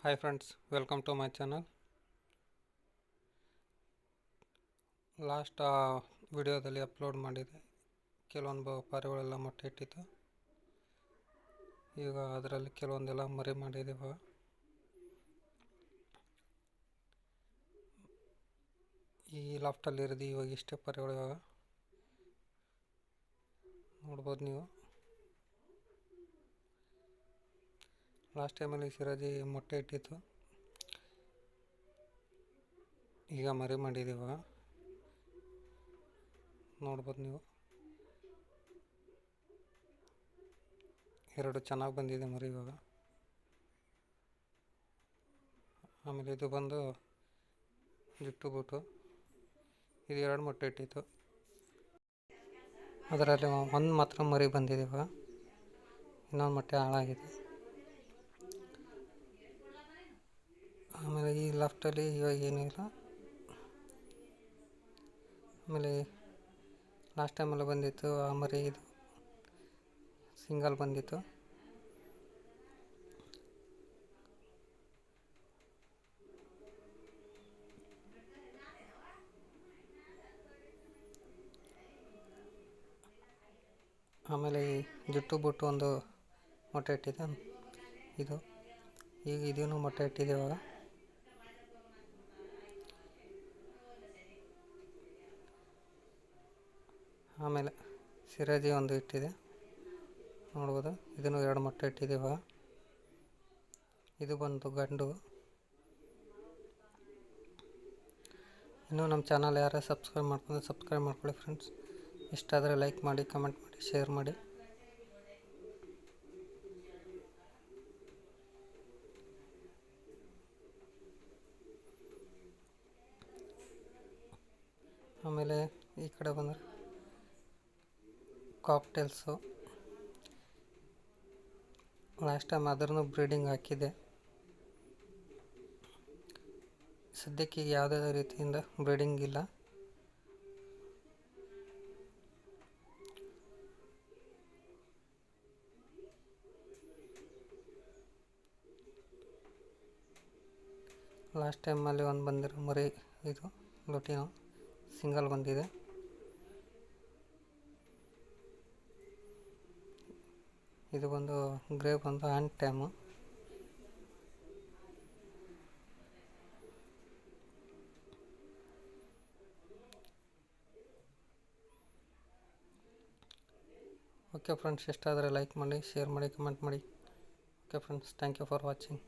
Hi friends, welcome to my channel. Last ವಿಡಿಯೋದಲ್ಲಿ upload ಮಾಡಿದೆ ಕೆಲವೊಂದು ಪಾರಿವಾಳಗಳೆಲ್ಲ ಮೊಟ್ಟೆ ಇಟ್ಟಿತ್ತು. ಈಗ ಅದರಲ್ಲಿ ಕೆಲವೊಂದೆಲ್ಲ ಮರಿ ಮಾಡಿದ್ದೀವಿ. ಈ ಲಾಫ್ಟಲ್ಲಿ ಇರೋದು ಇವಾಗ ಇಷ್ಟೇ ಪಾರಿವಾಳ. ಇವಾಗ ನೋಡ್ಬೋದು ನೀವು. ಲಾಸ್ಟ್ ಟೈಮಲ್ಲಿ ಸಿರಾಜಿ ಮೊಟ್ಟೆ ಇಟ್ಟಿತ್ತು, ಈಗ ಮರಿ ಮಾಡಿದ್ದೀವಿ. ನೋಡ್ಬೋದು ನೀವು, ಎರಡು ಚೆನ್ನಾಗಿ ಬಂದಿದೆ ಮರಿ ಇವಾಗ. ಆಮೇಲೆ ಇದು ಬಂದು ಜುಟ್ಟು ಬೂಟು, ಇದು ಎರಡು ಮೊಟ್ಟೆ ಇಟ್ಟಿತ್ತು. ಅದರಲ್ಲಿ ಒಂದು ಮಾತ್ರ ಮರಿ ಬಂದಿದೆ ಇವಾಗ, ಇನ್ನೊಂದು ಮೊಟ್ಟೆ ಹಾಳಾಗಿದೆ. ಆಮೇಲೆ ಈ ಲೆಫ್ಟಲ್ಲಿ ಇವಾಗ ಏನಿಲ್ಲ. ಆಮೇಲೆ ಲಾಸ್ಟ್ ಟೈಮೆಲ್ಲ ಬಂದಿತ್ತು ಆ ಮರಿ, ಇದು ಸಿಂಗಲ್ ಬಂದಿತ್ತು. ಆಮೇಲೆ ಈ ಜುಟ್ಟು ಬುಟ್ಟು ಒಂದು ಮೊಟ್ಟೆ ಇಟ್ಟಿದೆ. ಇದು ಈಗ ಇದೂ ಮೊಟ್ಟೆ ಇಟ್ಟಿದೆ ಇವಾಗ. ಆಮೇಲೆ ಸಿರಾಜಿ ಒಂದು ಇಟ್ಟಿದೆ, ನೋಡ್ಬೋದು. ಇದನ್ನು ಎರಡು ಮೊಟ್ಟೆ ಇಟ್ಟಿದೆ ಇವಾಗ. ಇದು ಬಂದು ಗಂಡು. ಇನ್ನೂ ನಮ್ಮ ಚಾನಲ್ ಯಾರೇ ಸಬ್ಸ್ಕ್ರೈಬ್ ಮಾಡ್ಕೊಳ್ಳಿ ಫ್ರೆಂಡ್ಸ್. ಇಷ್ಟ ಆದರೆ ಲೈಕ್ ಮಾಡಿ, ಕಮೆಂಟ್ ಮಾಡಿ, ಶೇರ್ ಮಾಡಿ. ಆಮೇಲೆ ಈ ಕಡೆ ಬಂದರೆ ಕಾಕ್ಟೇಲ್ಸು. ಲಾಸ್ಟ್ ಟೈಮ್ ಅದನ್ನು ಬ್ರೀಡಿಂಗ್ ಹಾಕಿದೆ. ಸದ್ಯಕ್ಕೆ ಈಗ ಯಾವುದೇ ರೀತಿಯಿಂದ ಬ್ರೀಡಿಂಗ್ ಇಲ್ಲ. ಲಾಸ್ಟ್ ಟೈಮಲ್ಲಿ ಒಂದು ಬಂದಿರೋ ಮರಿ ಇದು ಲುಟಿನೋ ಸಿಂಗಲ್ ಬಂದಿದೆ. ಇದು ಬಂದು ಗ್ರೇ ಬಂದು ಹ್ಯಾಂಡ್ ಟೈಮು. ಓಕೆ ಫ್ರೆಂಡ್ಸ್, ಇಷ್ಟ ಆದರೆ ಲೈಕ್ ಮಾಡಿ, ಶೇರ್ ಮಾಡಿ, ಕಮೆಂಟ್ ಮಾಡಿ. Okay friends, thank you for watching.